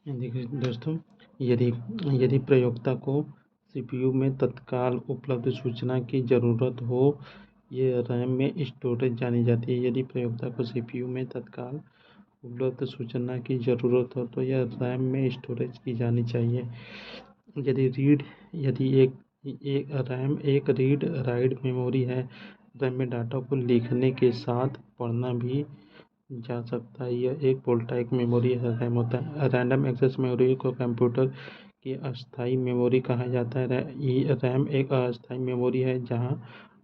देखिए दोस्तों, यदि यदि प्रयोक्ता को सीपीयू में तत्काल उपलब्ध सूचना की ज़रूरत हो, ये रैम में स्टोरेज जानी जाती है। यदि प्रयोक्ता को सीपीयू में तत्काल उपलब्ध सूचना की ज़रूरत हो तो यह रैम में स्टोरेज की जानी चाहिए। यदि एक रैम एक रीड राइट मेमोरी है, रैम में डाटा को लिखने के साथ पढ़ना भी जा सकता है। यह एक वोल्टाइक मेमोरी रैम होता है। रैंडम एक्सेस मेमोरी को कंप्यूटर की अस्थायी मेमोरी कहा जाता है। रैम एक अस्थायी मेमोरी है जहां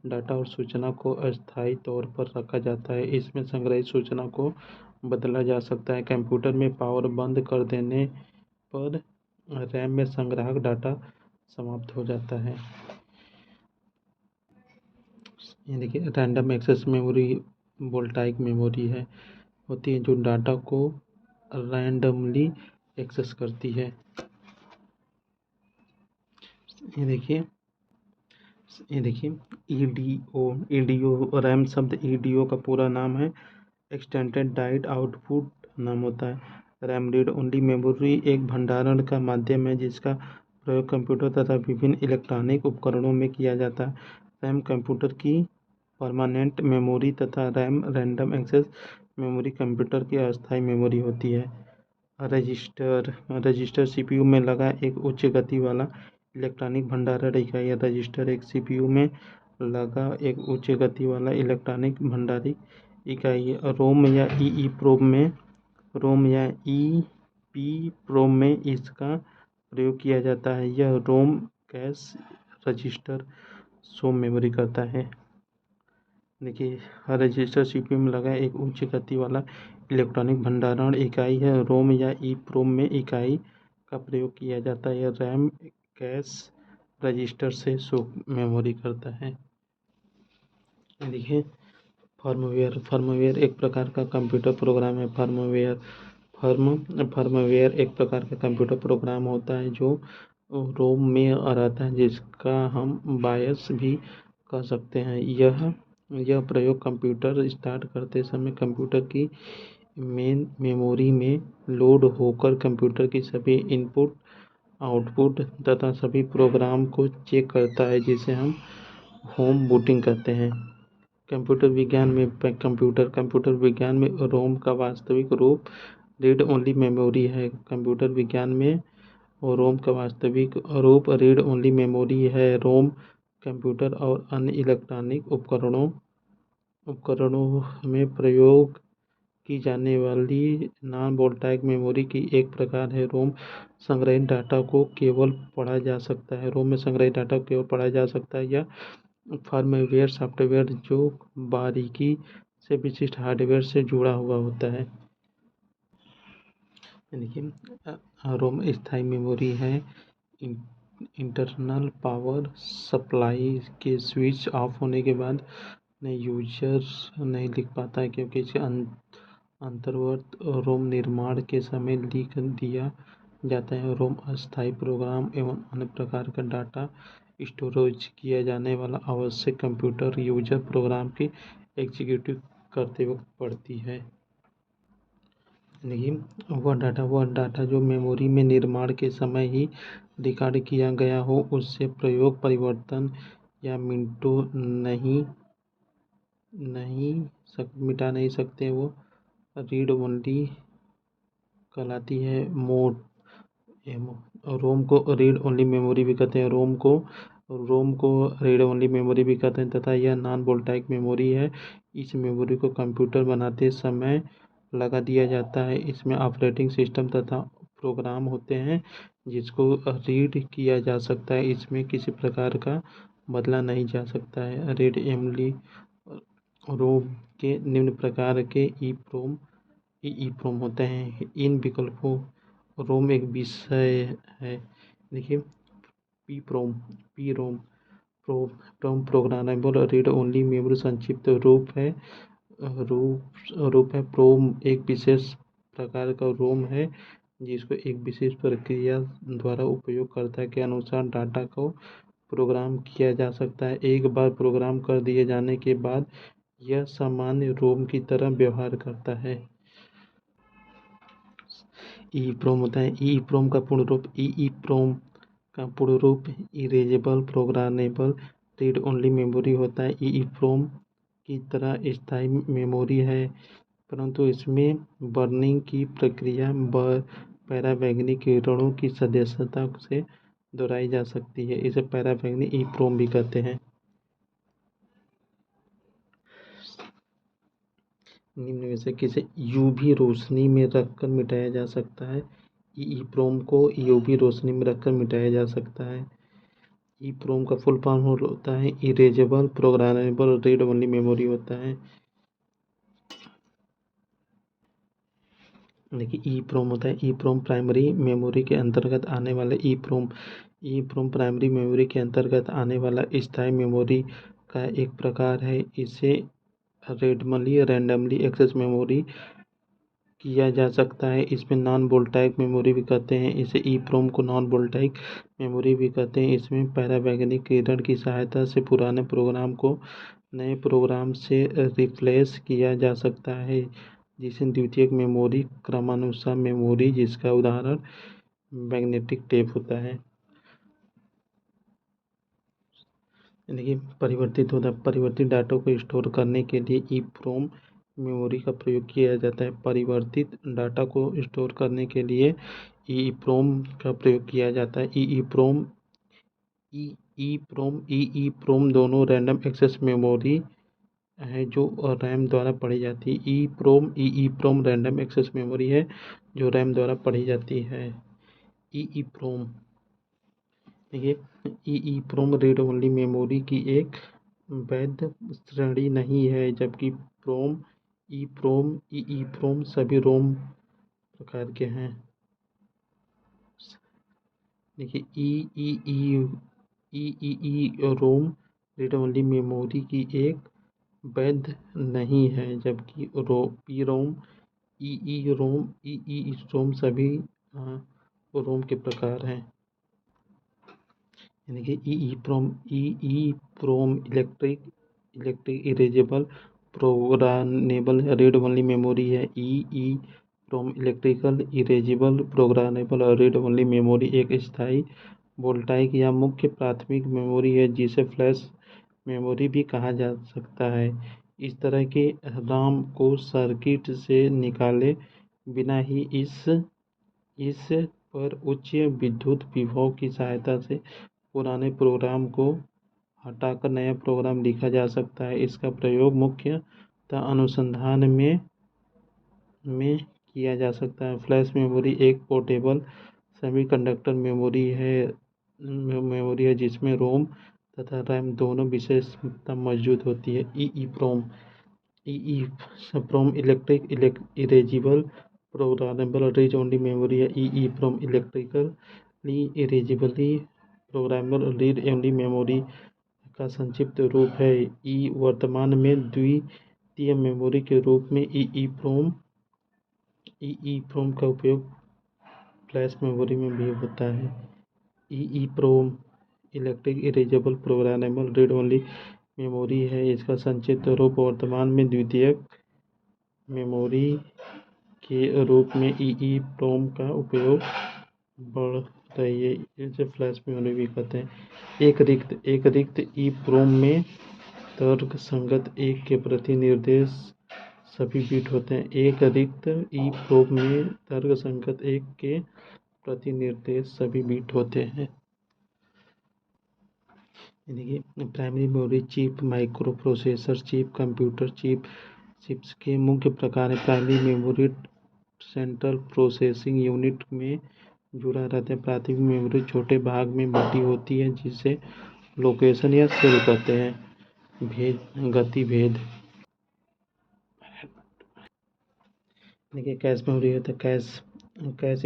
डाटा और सूचना को अस्थायी तौर पर रखा जाता है। इसमें संग्रहित सूचना को बदला जा सकता है। कंप्यूटर में पावर बंद कर देने पर रैम में संग्राहक डाटा समाप्त हो जाता है। ये देखिए, random access memory volatile memory होती है जो डाटा को रैंडमली एक्सेस करती है। ये देखिए ईडीओ रैम शब्द ईडीओ का पूरा नाम है, एक्सटेंडेड डाइट आउटपुट नाम होता है। रैम रीड ओनली मेमोरी एक भंडारण का माध्यम है जिसका प्रयोग कंप्यूटर तथा विभिन्न इलेक्ट्रॉनिक उपकरणों में किया जाता है। रैम कंप्यूटर की परमानेंट मेमोरी तथा रैंडम एक्सेस मेमोरी कंप्यूटर की अस्थायी मेमोरी होती है। रजिस्टर सीपीयू में लगा एक उच्च गति वाला इलेक्ट्रॉनिक भंडारण इकाई है। रजिस्टर एक सीपीयू में लगा एक उच्च गति वाला इलेक्ट्रॉनिक भंडारण इकाई है। रोम या ईईप्रोम में इसका प्रयोग किया जाता है। यह रोम कैश रजिस्टर सोम मेमोरी करता है। देखिए, रजिस्टर सीपीयू में लगा एक उच्च गति वाला इलेक्ट्रॉनिक भंडारण इकाई है। रोम या ईप्रोम में इकाई का प्रयोग किया जाता है। यह रैम कैश रजिस्टर से मेमोरी करता है। देखिए, फर्मवेयर एक प्रकार का कंप्यूटर प्रोग्राम है। फर्मवेयर एक प्रकार का कंप्यूटर प्रोग्राम होता है जो रोम में रहता है, जिसका हम बायस भी कह सकते हैं। यह प्रयोग कंप्यूटर स्टार्ट करते समय कंप्यूटर की मेन मेमोरी में लोड होकर कंप्यूटर की सभी इनपुट आउटपुट तथा सभी प्रोग्राम को चेक करता है, जिसे हम होम बूटिंग कहते हैं। कंप्यूटर विज्ञान में रोम का वास्तविक रूप रीड ओनली मेमोरी है। कंप्यूटर विज्ञान में रोम का वास्तविक रूप रीड ओनली मेमोरी है। रोम कंप्यूटर और अन्य इलेक्ट्रॉनिक उपकरणों में प्रयोग की जाने वाली नॉन वोल्टाइक मेमोरी की एक प्रकार है। रोम में संग्रहित डाटा को केवल पढ़ा जा सकता है या फर्मवेयर सॉफ्टवेयर जो बारीकी से विशिष्ट हार्डवेयर से जुड़ा हुआ होता है। देखिए, रोम स्थायी मेमोरी है। इंटरनल पावर सप्लाई के स्विच ऑफ होने के बाद यूजर नहीं लिख पाता है, क्योंकि इसके अंतर्गत रोम निर्माण के समय लिख दिया जाता है। रोम अस्थायी प्रोग्राम एवं अन्य प्रकार का डाटा स्टोरेज किया जाने वाला आवश्यक कंप्यूटर यूजर प्रोग्राम की एग्जीक्यूटिव करते वक्त पड़ती है। लेकिन वह डाटा जो मेमोरी में निर्माण के समय ही रिकॉर्ड किया गया हो, उससे प्रयोग परिवर्तन या मिटा नहीं सकते, वो रीड ओनली कहलाती है। रोम को रीड ओनली मेमोरी भी कहते हैं। रोम को रीड ओनली मेमोरी भी कहते हैं तथा यह नॉन वोल्टाइक मेमोरी है। इस मेमोरी को कंप्यूटर बनाते समय लगा दिया जाता है। इसमें ऑपरेटिंग सिस्टम तथा प्रोग्राम होते हैं जिसको रीड किया जा सकता है। इसमें किसी प्रकार का बदला नहीं जा सकता है। रीड ओनली रोम के निम्न प्रकार के ईईप्रोम होते हैं। इन विकल्पों रोम एक विषय है। देखिए, P ROM programmable read only memory संक्षिप्त रूप है। प्रोम एक विशेष प्रकार का रोम है जिसको एक विशेष प्रक्रिया द्वारा उपयोगकर्ता के अनुसार डाटा को प्रोग्राम किया जा सकता है। एक बार प्रोग्राम कर दिए जाने के बाद यह सामान्य रोम की तरह व्यवहार करता है। ईईप्रोम होता है। ईईप्रोम का पूर्ण रूप erasable programmable read only memory होता है। ईईप्रोम की तरह स्थायी मेमोरी है, परंतु इसमें बर्निंग की प्रक्रिया पराबैंगनी किरणों की सदस्यता से दोहराई जा सकती है। इसे पराबैंगनी ईप्रोम भी कहते हैं। निम्न में से किसे यूवी रोशनी में रखकर मिटाया जा सकता है? ईईप्रोम को यूवी रोशनी में रखकर मिटाया जा सकता है। ईप्रोम का फुल फॉर्म होता है erasable programmable read only memory होता है। देखिए ईप्रोम होता है, ईप्रोम प्राइमरी मेमोरी के अंतर्गत आने वाला ईप्रोम प्राइमरी मेमोरी के अंतर्गत आने वाला स्थायी मेमोरी का एक प्रकार है। इसे रैंडमली एक्सेस मेमोरी किया जा सकता है। इसमें नॉन वोल्टाइक मेमोरी भी कहते हैं। इसे ईप्रोम को नॉन वोल्टाइक मेमोरी भी कहते हैं। इसमें पराबैंगनी किरण की सहायता से पुराने प्रोग्राम को नए प्रोग्राम से रिप्लेस किया जा सकता है, जिसे द्वितीयक मेमोरी क्रमानुसार मेमोरी, जिसका उदाहरण मैग्नेटिक टेप होता है। देखिए परिवर्तित डाटा को स्टोर करने के लिए ईप्रोम मेमोरी का प्रयोग किया जाता है। परिवर्तित डाटा को स्टोर करने के लिए ईप्रोम का प्रयोग किया जाता है। ईईप्रोम दोनों रैंडम एक्सेस मेमोरी है जो रैम द्वारा पढ़ी जाती है। ईईप्रोम रैंडम एक्सेस मेमोरी है जो रैम द्वारा पढ़ी जाती है। ईईप्रोम देखिए ईईप्रोम रीड ओनली मेमोरी की एक वैध श्रेणी नहीं है, जबकि ईईप्रोम सभी रोम प्रकार के हैं। देखिए ईईरोम रीड ओनली मेमोरी की एक वैध नहीं है, जबकि ईईरोम सभी रोम के प्रकार हैं। यानी कि EEPROM electric erasable programmable read only memory है। EEPROM electrical erasable programmable read only memory एक स्थायी वोल्टाइक या मुख्य प्राथमिक मेमोरी है, जिसे फ्लैश मेमोरी भी कहा जा सकता है। इस तरह के RAM को सर्किट से निकाले बिना ही इस पर उच्च विद्युत विभव की सहायता से पुराने प्रोग्राम को हटाकर नया प्रोग्राम लिखा जा सकता है। इसका प्रयोग मुख्यतः अनुसंधान में किया जा सकता है। फ्लैश मेमोरी एक पोर्टेबल सेमीकंडक्टर मेमोरी है जिसमें रोम तथा रैम दोनों विशेषता मौजूद होती है। EEPROM electric erasable programmable read only memory है। EEPROM electrically erasably programmable read only memory का संक्षिप्त रूप है। वर्तमान में द्वितीय मेमोरी के रूप में ईईप्रोम का उपयोग फ्लैश मेमोरी में भी होता है। EEPROM electric erasable programmable read only memory है। इसका संक्षिप्त रूप वर्तमान में द्वितीयक मेमोरी के रूप में ईईप्रोम का उपयोग बढ़ रही है। इसे फ्लैश मेमोरी भी कहते हैं। एक रिक्त ईप्रोम में तर्कसंगत एक के प्रति निर्देश सभी बिट होते हैं। एक रिक्त ईप्रोम में तर्कसंगत एक के प्रति निर्देश सभी बिट होते हैं। देखिए primary memory chip, micro processor chip, computer chips के मुख्य प्रकार है। Primary memory central processing unit में जुड़ा रहता है। प्राथमिक मेमोरी छोटे भाग में बटी होती है, जिसे लोकेशन या सेल कहते हैं। गति भेद देखिए कैश मेमोरी होता है। कैश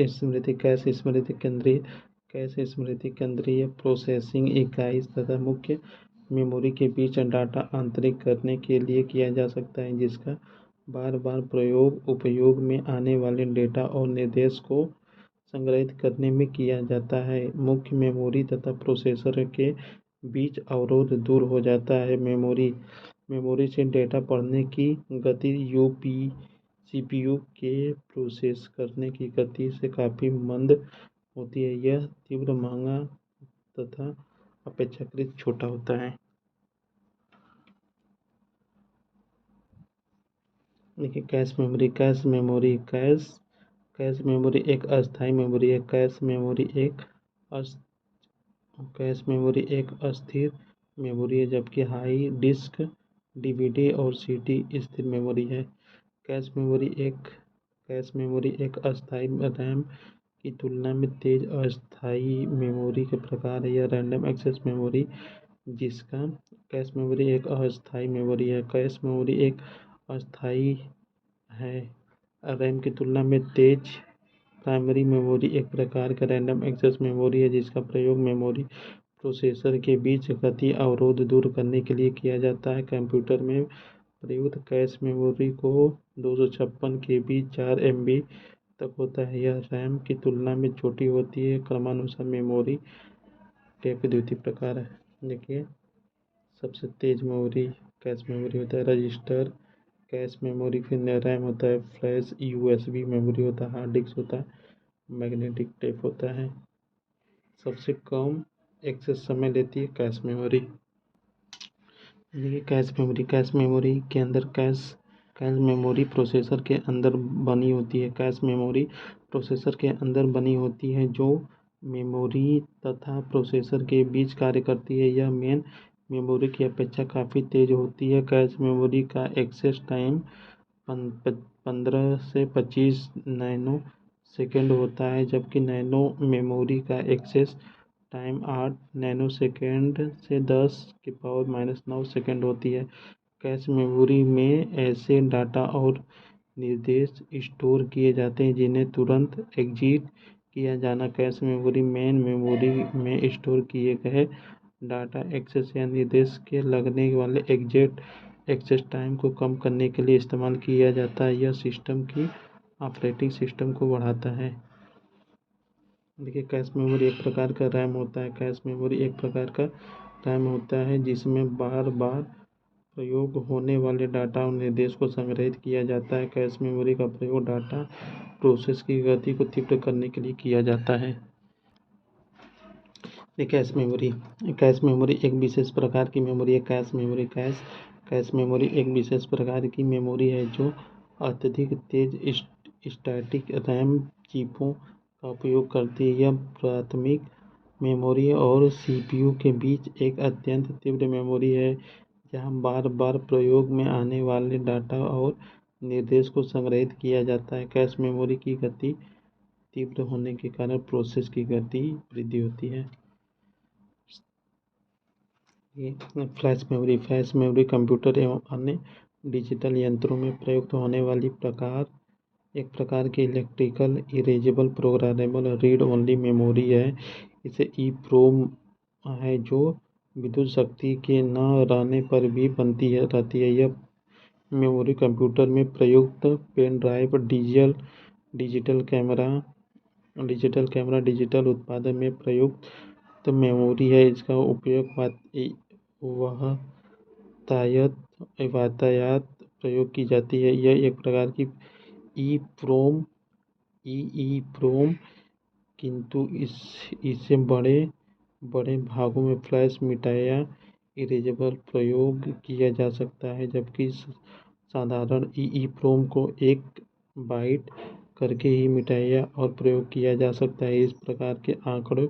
स्मृति केंद्रीय प्रोसेसिंग इकाई तथा मुख्य मेमोरी के बीच डाटा आंतरिक करने के लिए किया जा सकता है, जिसका बार बार उपयोग में आने वाले डेटा और निर्देश को संग्रहित करने में किया जाता है। मुख्य मेमोरी तथा प्रोसेसर के बीच अवरोध दूर हो जाता है। मेमोरी से डेटा पढ़ने की गति सीपीयू के प्रोसेस करने की गति से काफ़ी मंद होती है। यह तीव्र, महंगा तथा अपेक्षाकृत छोटा होता है। देखिए कैश मेमोरी। कैश मेमोरी एक अस्थायी मेमोरी है। कैश मेमोरी एक अस्थिर मेमोरी है, जबकि हाई डिस्क डीवीडी और सीडी स्थिर मेमोरी है। कैश मेमोरी एक अस्थायी रैम की तुलना में तेज अस्थायी मेमोरी के प्रकार है। यह रैंडम एक्सेस मेमोरी जिसका कैश मेमोरी एक अस्थायी मेमोरी है। कैश मेमोरी एक अस्थायी है रैम की तुलना में तेज। प्राइमरी मेमोरी एक प्रकार का रैंडम एक्सेस मेमोरी है जिसका प्रयोग मेमोरी प्रोसेसर के बीच गति अवरोध दूर करने के लिए किया जाता है। कंप्यूटर में प्रयुक्त कैश मेमोरी को 256 KB 4 MB तक होता है। यह रैम की तुलना में छोटी होती है। क्रमानुसार मेमोरी के द्वितीय प्रकार है। देखिए सबसे तेज मेमोरी कैश मेमोरी होता है रजिस्टर कैश मेमोरी, फिर रैम होता है, फ्लैश USB मेमोरी होता है, हार्ड डिस्क होता है, मैग्नेटिक टेप होता है। सबसे कम एक्सेस समय लेती है कैश मेमोरी। देखिए कैश मेमोरी के अंदर कैश मेमोरी प्रोसेसर के अंदर बनी होती है। कैश मेमोरी प्रोसेसर के अंदर बनी होती है जो मेमोरी तथा प्रोसेसर के बीच कार्य करती है। यह मेन मेमोरी की अपेक्षा काफ़ी तेज होती है। कैश मेमोरी का एक्सेस टाइम 15 से 25 नैनो सेकेंड होता है, जबकि नैनो मेमोरी का एक्सेस टाइम 8 नैनो सेकेंड से 10⁻⁹ सेकेंड होती है। कैश मेमोरी में ऐसे डाटा और निर्देश स्टोर किए जाते हैं जिन्हें तुरंत एग्जीक्यूट किया जाना। कैश मेमोरी मेन मेमोरी में स्टोर किए गए डाटा एक्सेस या निर्देश के लगने वाले एग्जैक्ट एक्सेस टाइम को कम करने के लिए इस्तेमाल किया जाता है। यह सिस्टम की ऑपरेटिंग सिस्टम को बढ़ाता है। देखिए कैश मेमोरी एक प्रकार का रैम होता है। कैश मेमोरी एक प्रकार का रैम होता है जिसमें बार बार प्रयोग होने वाले डाटा और निर्देश को संग्रहित किया जाता है। कैश मेमोरी का प्रयोग डाटा प्रोसेस की गति को तीव्र करने के लिए किया जाता है। कैश मेमोरी एक विशेष प्रकार की मेमोरी है। कैश मेमोरी एक विशेष प्रकार की मेमोरी है जो अत्यधिक तेज स्टैटिक रैम चिपों का उपयोग करती है। यह प्राथमिक मेमोरी और सीपीयू के बीच एक अत्यंत तीव्र मेमोरी है जहां बार बार प्रयोग में आने वाले डाटा और निर्देश को संग्रहित किया जाता है। कैश मेमोरी की गति तीव्र होने के कारण प्रोसेस की गति वृद्धि होती है। फ्लैश मेमोरी कंप्यूटर एवं अन्य डिजिटल यंत्रों में प्रयुक्त होने वाली एक प्रकार की electrical erasable programmable read only memory है। इसे EEPROM है जो विद्युत शक्ति के न रहने पर भी रहती है। यह मेमोरी कंप्यूटर में प्रयुक्त pen drive, digital camera, digital उत्पादन में प्रयुक्त मेमोरी है। इसका उपयोग यातायात प्रयोग की जाती है। यह एक प्रकार की EEPROM किंतु इसे बड़े भागों में फ्लैश मिटाया इरेजेबल प्रयोग किया जा सकता है, जबकि साधारण EEPROM को 1 बाइट करके ही मिटाया और प्रयोग किया जा सकता है। इस प्रकार के आंकड़े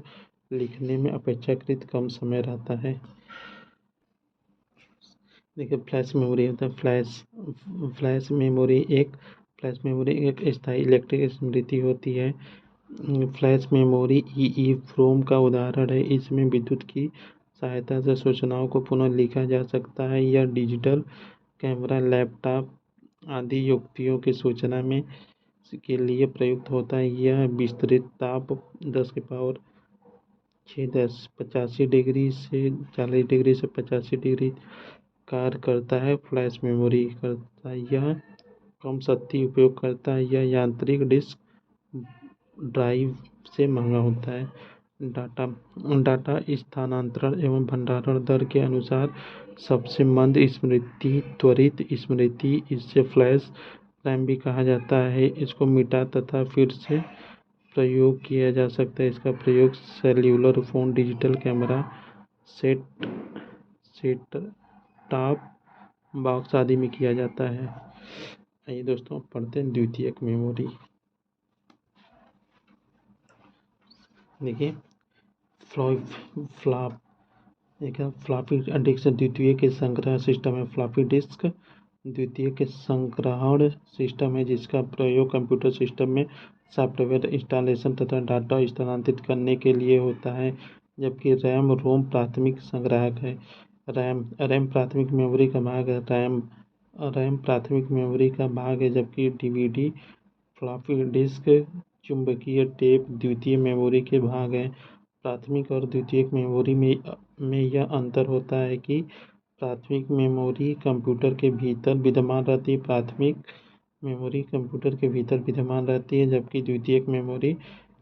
लिखने में अपेक्षाकृत कम समय रहता है। देखिए फ्लैश मेमोरी होता है। फ्लैश मेमोरी एक स्थायी इलेक्ट्रिक स्मृति होती है। फ्लैश मेमोरी EEPROM का उदाहरण है। इसमें विद्युत की सहायता से सूचनाओं को पुनः लिखा जा सकता है। यह डिजिटल कैमरा, लैपटॉप आदि युक्तियों की सूचना में के लिए प्रयुक्त होता है। यह विस्तृत ताप 10⁻⁶ डिग्री से 40 डिग्री से 85 डिग्री कार्य करता है। फ्लैश मेमोरी करता है। यह कम शक्ति उपयोग करता है। यह यांत्रिक डिस्क ड्राइव से महंगा होता है। डाटा स्थानांतरण एवं भंडारण दर के अनुसार सबसे मंद स्मृति त्वरित स्मृति। इससे फ्लैश रैम भी कहा जाता है। इसको मिटा तथा फिर से प्रयोग किया जा सकता है। इसका प्रयोग cellular phone, digital camera, set top box आदि में किया जाता है। आइए दोस्तों पढ़ते हैं द्वितीयक मेमोरी। देखिए फ्लॉप एक फ्लॉपी डिस्क द्वितीय के संग्रह सिस्टम है। फ्लॉपी डिस्क द्वितीय के संग्रहण सिस्टम है जिसका प्रयोग कंप्यूटर सिस्टम में सॉफ्टवेयर इंस्टॉलेशन तथा डाटा स्थानांतरित करने के लिए होता है। जबकि रैम रोम प्राथमिक संग्राहक है। रैम प्राथमिक मेमोरी का भाग है। रैम प्राथमिक मेमोरी का भाग है, जबकि डीवीडी फ्लॉपी डिस्क चुंबकीय टेप द्वितीय मेमोरी के भाग हैं। प्राथमिक और द्वितीयक मेमोरी में यह अंतर होता है कि प्राथमिक मेमोरी कंप्यूटर के भीतर विद्यमान रहती है। प्राथमिक मेमोरी कंप्यूटर के भीतर विद्यमान रहती है, जबकि द्वितीयक मेमोरी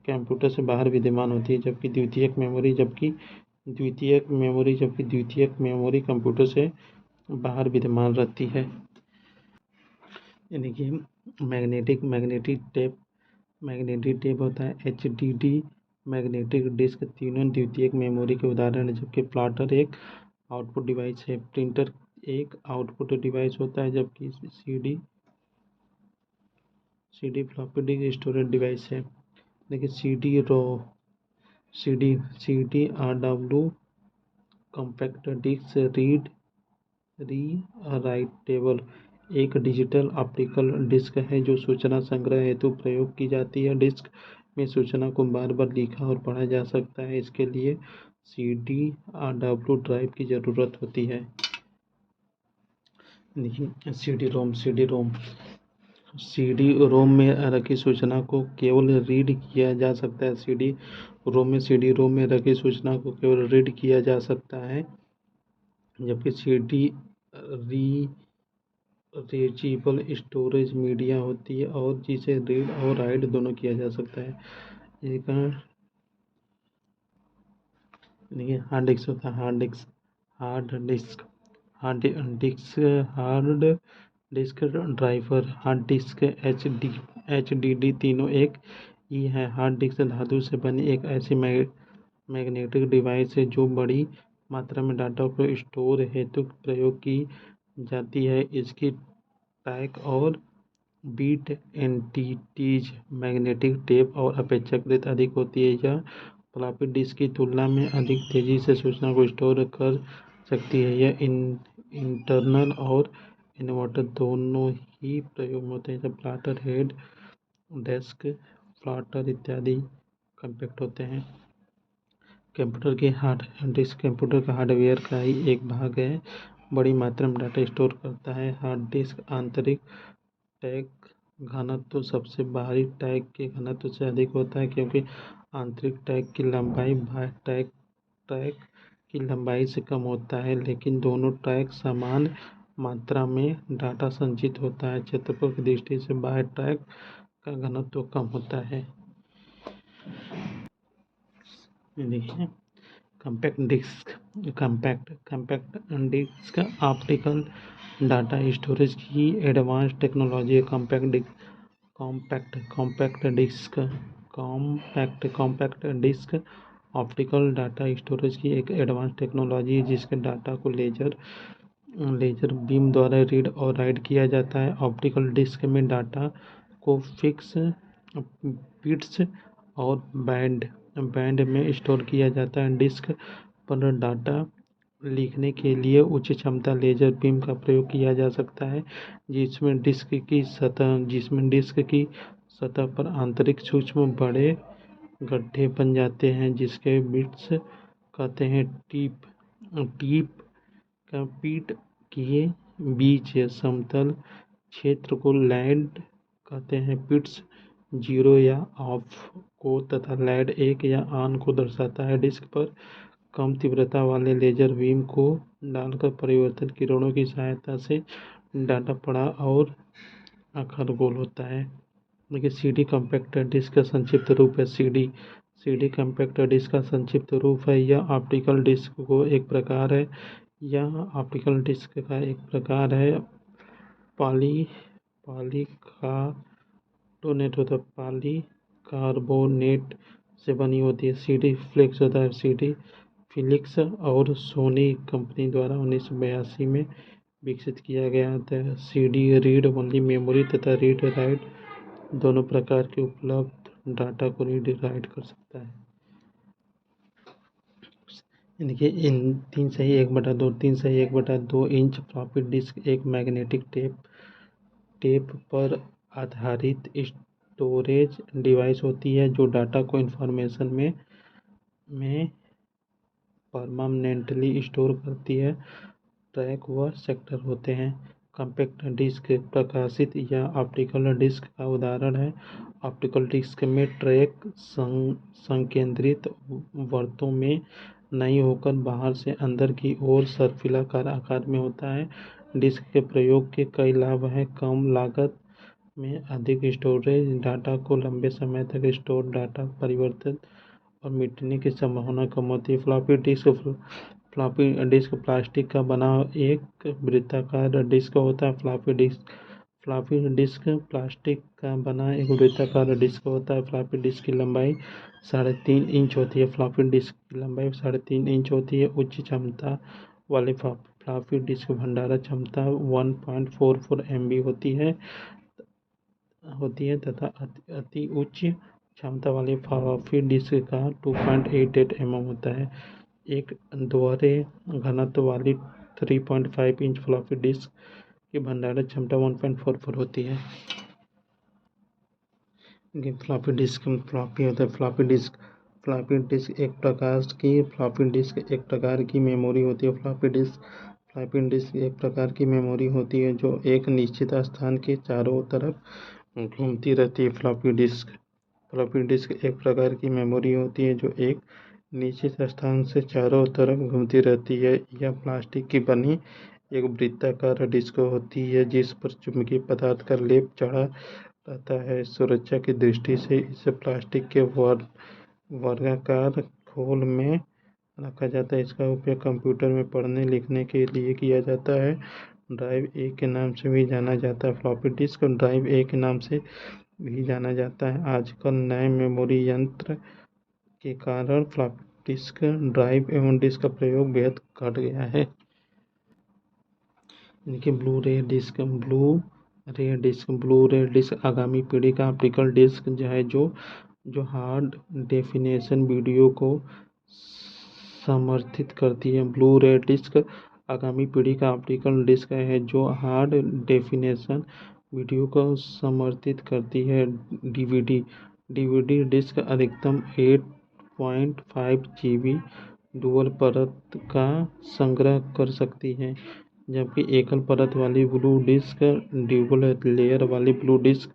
कंप्यूटर से बाहर विद्यमान होती है। जबकि द्वितीयक मेमोरी कंप्यूटर से बाहर विद्यमान रहती है। यानी कि मैग्नेटिक टेप होता है, HDD, मैग्नेटिक डिस्क तीनों द्वितीयक मेमोरी के उदाहरण है। जबकि प्लॉटर एक आउटपुट डिवाइस है। प्रिंटर एक आउटपुट डिवाइस होता है, जबकि CD floppy disk storage device है। देखिए CDRW कॉम्पैक्ट डिस्क री राइटेबल एक डिजिटल ऑप्टिकल डिस्क है जो सूचना संग्रह हेतु प्रयोग की जाती है। डिस्क में सूचना को बार बार लिखा और पढ़ा जा सकता है। इसके लिए CDRW ड्राइव की ज़रूरत होती है। देखिए CD रोम में रखी सूचना को केवल रीड किया जा सकता है। CD रोम में रखी सूचना को केवल रीड किया जा सकता है, जबकि CD रीचेबल स्टोरेज मीडिया होती है और जिसे रीड और राइट दोनों किया जा सकता है। देखिए हार्ड डिस्क होता है। Hard disk driver, hard disk, HDD तीनों एक ही है। हार्ड डिस्क धातु से बनी एक ऐसी मैग्नेटिक डिवाइस है जो बड़ी मात्रा में डाटा को स्टोर हेतु प्रयोग की जाती है। इसकी टैग और बीट एंटिटीज मैग्नेटिक टेप और अपेक्षाकृत अधिक होती है। यह फ्लॉपी डिस्क की तुलना में अधिक तेजी से सूचना को स्टोर कर सकती है। यह इंटरनल और इन्वर्टर दोनों ही प्रयोग में होते हैं। जब प्लॉटर हेड, डेस्क प्लॉटर इत्यादि कॉम्पैक्ट होते हैं। कंप्यूटर का हार्डवेयर का ही एक भाग है, बड़ी मात्रा में डाटा स्टोर करता है। हार्ड डिस्क आंतरिक टैग घनत्व सबसे बाहरी टैग के घनत्व से अधिक होता है, क्योंकि आंतरिक टैग की लंबाई बाह्य टैग की लंबाई से कम होता है, लेकिन दोनों टैग समान मात्रा में डाटा संचित होता है। क्षेत्रफल की दृष्टि से बाह्य टैग का घनत्व कम होता है। देखिए compact disc optical data storage की एडवांस टेक्नोलॉजी है। Compact disc optical data storage की एक एडवांस टेक्नोलॉजी है जिसके डाटा को लेजर बीम द्वारा रीड और राइट किया जाता है। ऑप्टिकल डिस्क में डाटा को फिक्स बिट्स और बैंड में स्टोर किया जाता है। डिस्क पर डाटा लिखने के लिए उच्च क्षमता लेजर बीम का प्रयोग किया जा सकता है, जिसमें डिस्क की सतह पर आंतरिक सूक्ष्म बड़े गड्ढे बन जाते हैं, जिसके बिट्स कहते हैं टीप का पीठ के बीच समतल क्षेत्र को लैड कहते हैं। पिट्स 0 या ऑफ को तथा लैड 1 या ऑन को दर्शाता है। डिस्क पर कम तीव्रता वाले लेजर बीम को डालकर परिवर्तन किरणों की सहायता से डाटा पढ़ा और आकार गोल होता है। देखिए CD कॉम्पैक्ट डिस्क का संक्षिप्त रूप है। CD कॉम्पैक्ट डिस्क का संक्षिप्त रूप है। यह ऑप्टिकल डिस्क का एक प्रकार है। पॉलीकार्बोनेट से बनी होती है। सीडी फ्लिक्स होता है, सीडी फिलिक्स और सोनी कंपनी द्वारा 1982 में विकसित किया गया था। सीडी रीड ओनली मेमोरी तथा रीड राइट दोनों प्रकार के उपलब्ध डाटा को रीड राइट कर सकता है। इनके इन 3/1/2 इंच फ्लॉपी डिस्क एक मैग्नेटिक टेप पर आधारित स्टोरेज डिवाइस होती है जो डाटा को इंफॉर्मेशन में परमानेंटली स्टोर करती है। ट्रैक व सेक्टर होते हैं। कॉम्पैक्ट डिस्क प्रकाशित या ऑप्टिकल डिस्क का उदाहरण है। ऑप्टिकल डिस्क में ट्रैक संकेंद्रित वर्तों में नहीं होकर बाहर से अंदर की ओर सर्पिलाकार आकार में होता है। डिस्क के प्रयोग के कई लाभ हैं। कम लागत में अधिक स्टोरेज, डाटा को लंबे समय तक स्टोर, डाटा परिवर्तित और मिटने की संभावना कम होती है। फ्लॉपी डिस्क प्लास्टिक का बना एक वृत्ताकार डिस्क होता है। फ्लॉपी डिस्क प्लास्टिक का बना एक वृत्ताकार डिस्क होता है। फ्लॉपी डिस्क की लंबाई 3.5 इंच होती है। फ्लॉपी डिस्क की लंबाई 3.5 इंच होती है। उच्च क्षमता वाले फ्लॉपी डिस्क भंडारण क्षमता 1.44 MB होती है तथा अति उच्च क्षमता वाली फ्लॉपी डिस्क का 2.88 mm होता है। एक दोहरे घनत्व वाली 3.5 इंच फ्लॉपी डिस्क की भंडारण क्षमता 1.44 होती है। फ्लॉपी डिस्क फ्लॉपी होता है। फ्लॉपी डिस्क एक प्रकार की मेमोरी होती है। फ्लॉपी डिस्क एक प्रकार की मेमोरी होती है जो एक निश्चित स्थान के चारों तरफ घूमती रहती है। फ्लॉपी डिस्क एक प्रकार की मेमोरी होती है जो एक निश्चित स्थान से चारों तरफ घूमती रहती है। यह प्लास्टिक की बनी एक वृत्ताकार डिस्क होती है जिस पर चुंबकीय पदार्थ का लेप चढ़ा रहता है। सुरक्षा की दृष्टि से इसे प्लास्टिक के वर्गाकार खोल में रखा जाता है। इसका उपयोग कंप्यूटर में पढ़ने लिखने के लिए किया जाता है। ड्राइव ए के नाम से भी जाना जाता है। फ्लॉपी डिस्क ड्राइव ए के नाम से भी जाना जाता है। आजकल नए मेमोरी यंत्र के कारण फ्लॉपी डिस्क ड्राइव एवं डिस्क का प्रयोग बेहद घट गया है। इनके ब्लू रे डिस्क आगामी पीढ़ी का ऑप्टिकल डिस्क है जो हार्ड डेफिनेशन वीडियो को समर्थित करती है। ब्लू रे डिस्क आगामी पीढ़ी का ऑप्टिकल डिस्क है जो हार्ड डेफिनेशन वीडियो को समर्थित करती है। डीवीडी डिस्क अधिकतम 8.5 GB डुअल परत का संग्रह कर सकती है, जबकि एकल परत वाली ब्लू डिस्क ड्यूबल लेयर वाली ब्लू डिस्क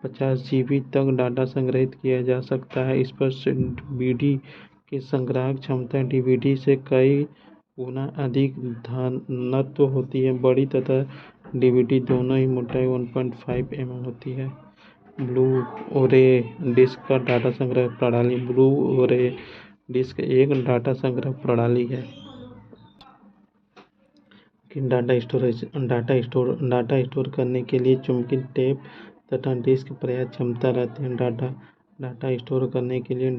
50 GB तक डाटा संग्रहित किया जा सकता है। स्पष्ट डीवीडी की संग्राहक क्षमता डीवीडी से कई गुना अधिक घनत्व होती है। बड़ी तथा डीवीडी दोनों ही मोटाई 1.5 mm होती है। ब्लू रे डिस्क का डाटा संग्रह प्रणाली। ब्लू रे डिस्क एक डाटा संग्रह प्रणाली है कि डाटा स्टोर करने के लिए चुंबकीय टेप तथा डिस्क पर्याप्त क्षमता रहते हैं। डाटा स्टोर करने के लिए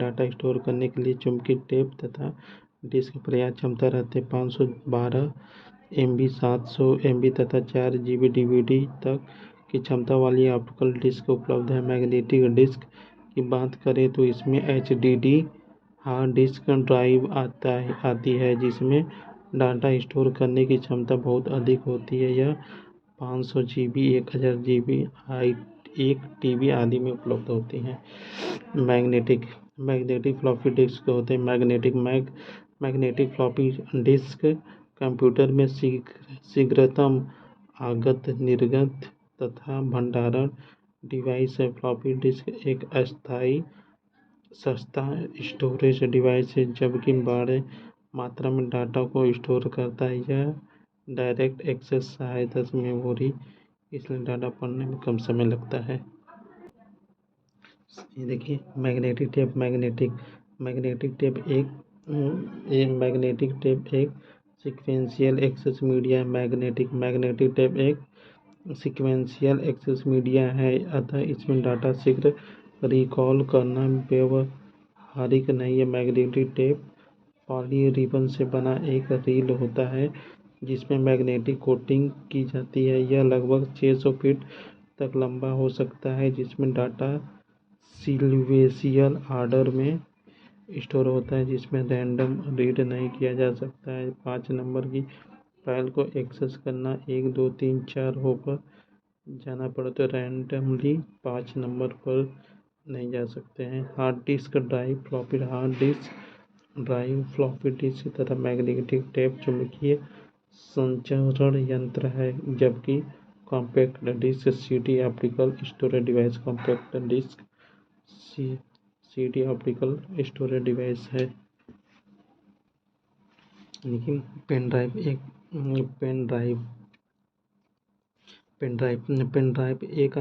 चुंबकीय टेप तथा डिस्क पर्याप्त क्षमता रहते हैं। 512 MB 700 MB तथा 4 GB डीवीडी तक की क्षमता वाली ऑप्टिकल डिस्क उपलब्ध है। मैग्नेटिक डिस्क की बात करें तो इसमें HDD हार्ड डिस्क ड्राइव आती है जिसमें डाटा स्टोर करने की क्षमता बहुत अधिक होती है। यह 500 GB 1000 GB 1 TB आदि में उपलब्ध होती हैं। मैग्नेटिक फ्लॉपी डिस्क होते हैं। मैग्नेटिक फ्लॉपी डिस्क कंप्यूटर में शीघ्रतम आगत निर्गत तथा भंडारण डिवाइस है। फ्लॉपी डिस्क एक अस्थायी सस्ता स्टोरेज डिवाइस है जबकि बड़े मात्रा में डाटा को स्टोर करता है। यह डायरेक्ट एक्सेस सहायता से मेमोरी, इसलिए डाटा पढ़ने में कम समय लगता है। ये देखिए मैग्नेटिक टेप एक सीक्वेंशियल एक्सेस मीडिया है। मैग्नेटिक टेप एक सीक्वेंशियल एक्सेस मीडिया है, अतः इसमें डाटा शीघ्र रिकॉल करना व्यवहारिक नहीं है। मैग्नेटिक टेप पॉली रिबन से बना एक रील होता है जिसमें मैग्नेटिक कोटिंग की जाती है। यह लगभग 600 फीट तक लंबा हो सकता है, जिसमें डाटा सिक्वेंशियल ऑर्डर में स्टोर होता है, जिसमें रैंडम रीड नहीं किया जा सकता है। 5 नंबर की फाइल को एक्सेस करना 1 2 3 4 होकर जाना पड़े तो रैंडमली 5 नंबर पर नहीं जा सकते हैं। Hard disk drive floppy hard disk drive floppy disk तथा मैग्नेटिक टेप चुंबकीय संचरण यंत्र है, जबकि compact disc CD optical storage device compact disc CD optical storage device है। लेकिन पेन ड्राइव एक पेन ड्राइव एक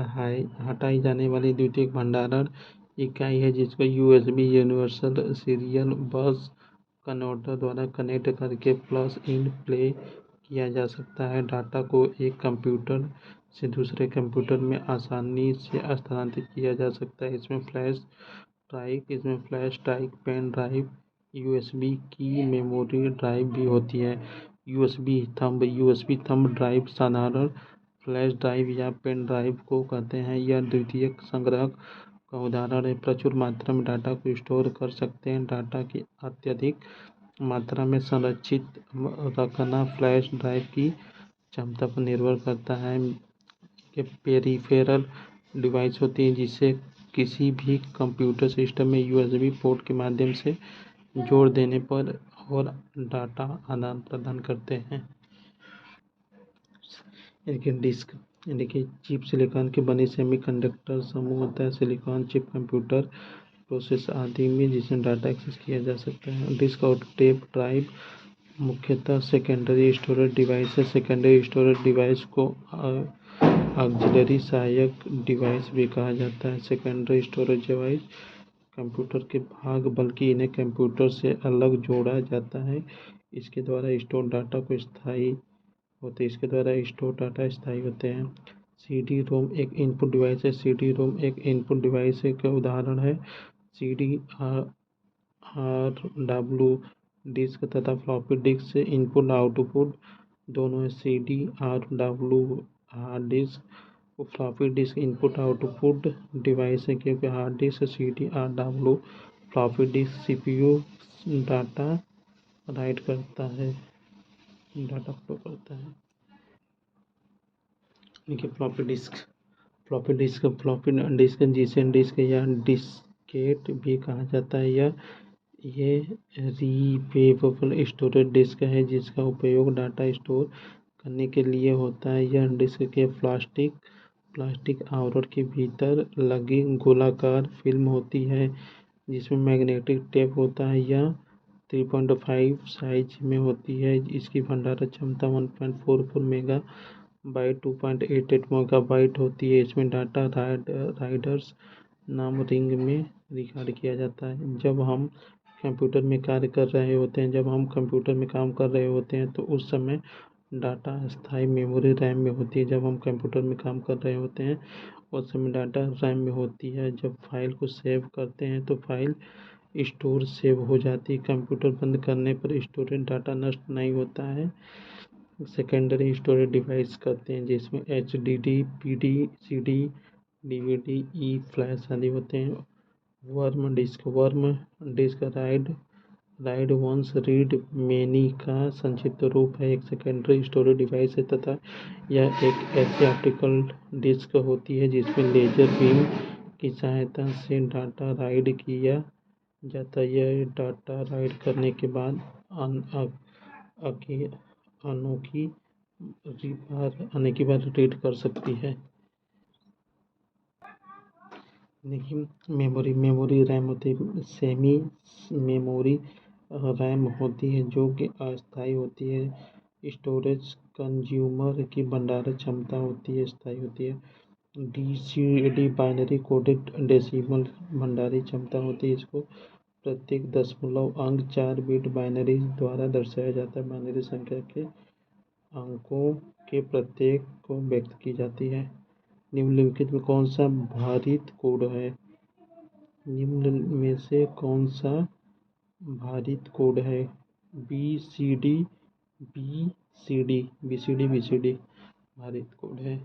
हटाई जाने वाली द्वितीयक भंडारण इकाई है, जिसको USB universal serial bus converter द्वारा कनेक्ट करके प्लस इन प्ले किया जा सकता है। डाटा को एक कंप्यूटर से दूसरे कंप्यूटर में आसानी से स्थानांतरित किया जा सकता है। इसमें flash drive, pen drive, USB की मेमोरी ड्राइव भी होती है। यूएसबी थंब ड्राइव साधारण फ्लैश ड्राइव या पेन ड्राइव को कहते हैं। यह द्वितीयक संग्रह का उदाहरण है, प्रचुर मात्रा में डाटा को स्टोर कर सकते हैं। डाटा की अत्यधिक मात्रा में संरक्षित रखना फ्लैश ड्राइव की क्षमता पर निर्भर करता है। ये पेरिफेरल डिवाइस होती है जिसे किसी भी कंप्यूटर सिस्टम में यूएसबी पोर्ट के माध्यम से जोड़ देने पर और डाटा आदान प्रदान करते हैं। डिस्क देखिए, चिप सिलिकॉन के बने सेमीकंडक्टर समूह होता है। सिलिकॉन चिप कंप्यूटर प्रोसेस आदि में जिसमें डाटा एक्सेस किया जा सकता है। डिस्क और टेप ड्राइव मुख्यतः सेकेंडरी स्टोरेज डिवाइस है। सेकेंडरी स्टोरेज डिवाइस को ऑक्सिलरी सहायक डिवाइस भी कहा जाता है। सेकेंडरी स्टोरेज डिवाइस कंप्यूटर के भाग, बल्कि इन्हें कंप्यूटर से अलग जोड़ा जाता है। इसके द्वारा स्टोर डाटा स्थायी होते हैं। सीडी रोम एक इनपुट डिवाइस है। सीडी रोम एक इनपुट डिवाइस का उदाहरण है। सीडी आर डब्ल्यू डिस्क तथा फ्लॉपी डिस्क से इनपुट आउटपुट दोनों है। CD R W hard disk और floppy disk input output device है, क्योंकि hard disk CD R W floppy disk CPU data write करता है, डाटा फ्लो करता है। देखिए, फ्लॉपी डिस्क जिसे डिस्क या डिस्केट भी कहा जाता है, ये रिपेबल स्टोरेज डिस्क है जिसका उपयोग डाटा स्टोर करने के लिए होता है। यह डिस्क के प्लास्टिक आवरण के भीतर लगी गोलाकार फिल्म होती है जिसमें मैग्नेटिक टेप होता है। यह 3.5 साइज में होती है। इसकी भंडारण क्षमता 1.44 मेगा बाइट 2.88 मेगाबाइट होती है। इसमें डाटा राइडर्स नाम रिंग में रिकॉर्ड किया जाता है। जब हम कंप्यूटर में काम कर रहे होते हैं तो उस समय डाटा अस्थायी मेमोरी रैम में होती है। जब हम कंप्यूटर में काम कर रहे होते हैं उस समय डाटा रैम में होती है। जब फाइल को सेव करते हैं तो फाइल स्टोर सेव हो जाती है। कंप्यूटर बंद करने पर स्टोरेज डाटा नष्ट नहीं होता है। सेकेंडरी स्टोरेज डिवाइस करते हैं जिसमें HDD, PD, CD, DVD, e flash आदि होते हैं। WORM disc write once read many का संक्षिप्त रूप है। एक सेकेंडरी स्टोरेज डिवाइस है तथा यह एक ऐसी ऑप्टिकल डिस्क होती है जिसमें लेजर बीम की सहायता से डाटा राइड किया जाता है। यह डाटा राइड करने के बाद अनेक बार रीड कर सकती है। देखिए, मेमोरी रैम होती है। सेमी मेमोरी रैम होती है जो कि अस्थायी होती है। स्टोरेज कंज्यूमर की भंडारण क्षमता होती है, स्थायी होती है। DCD बाइनरी कोडेड डेसिमल भंडारण क्षमता होती है। इसको प्रत्येक दशमलव अंक 4 बिट बाइनरी द्वारा दर्शाया जाता है। बाइनरी संख्या के अंकों के प्रत्येक को व्यक्त की जाती है। निम्नलिखित में कौन सा भारित कोड है? निम्न में से कौन सा भारित कोड है? B C D B C D भारित कोड है।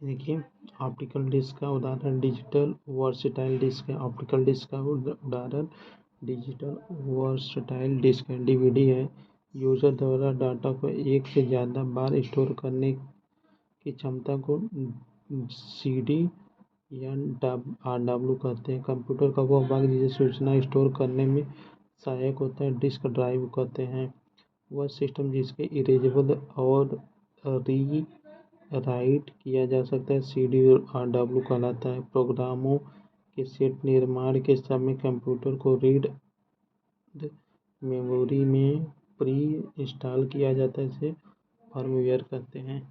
देखिए, ऑप्टिकल डिस्क का उदाहरण डिजिटल वर्सटाइल डिस्क है। ऑप्टिकल डिस्क का उदाहरण डिजिटल वर्सटाइल डिस्क है। डीवीडी है। यूजर द्वारा डाटा को एक से ज़्यादा बार स्टोर करने की क्षमता को सीडी या आरडब्ल्यू कहते हैं। कंप्यूटर का वह भाग जिसे सूचना स्टोर करने में सहायक होता है डिस्क ड्राइव कहते हैं। वह सिस्टम जिसके इरेजेबल और री राइट किया जा सकता है सीडी और आरडब्ल्यू कहलाता है। प्रोग्रामों के सेट निर्माण के समय कंप्यूटर को रीड मेमोरी में प्री इंस्टॉल किया जाता है, इसे फर्मवेयर कहते हैं।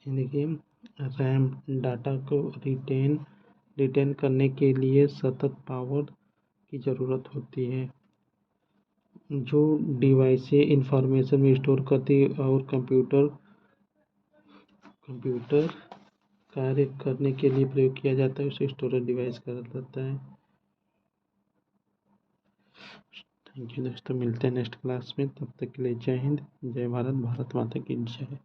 देखिए, रैम डाटा को रिटेन करने के लिए सतत पावर की ज़रूरत होती है। जो डिवाइसें इंफॉर्मेशन में स्टोर करती है और कंप्यूटर कार्य करने के लिए प्रयोग किया जाता है उसे स्टोरेज डिवाइस कहा जाता है। थैंक यू दोस्तों, मिलते हैं नेक्स्ट क्लास में। तब तक के लिए जय हिंद, जय भारत, भारत माता की जय।